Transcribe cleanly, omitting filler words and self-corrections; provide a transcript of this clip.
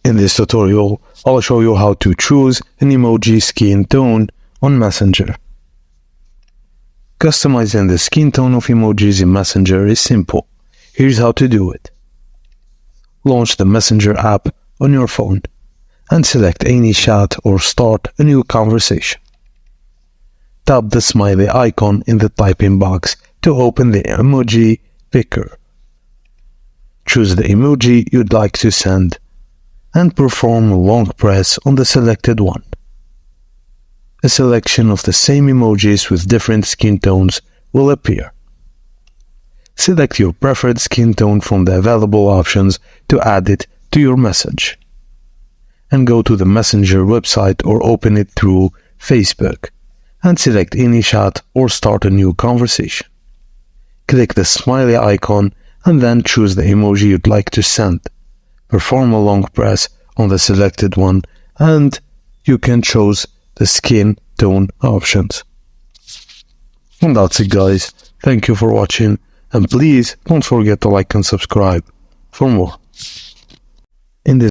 In this tutorial, I'll show you how to choose an emoji skin tone on Messenger. Customizing the skin tone of emojis in Messenger is simple. Here's how to do it. Launch the Messenger app on your phone and select any chat or start a new conversation. Tap the smiley icon in the typing box to open the emoji picker. Choose the emoji you'd like to send and perform a long press on the selected one. A selection of the same emojis with different skin tones will appear. Select your preferred skin tone from the available options to add it to your message. And go to the Messenger website or open it through Facebook and select any chat or start a new conversation. Click the smiley icon and then choose the emoji you'd like to send. Perform a long press on the selected one and you can choose the skin tone options. And that's it, guys. Thank you for watching, and please don't forget to like and subscribe for more. In this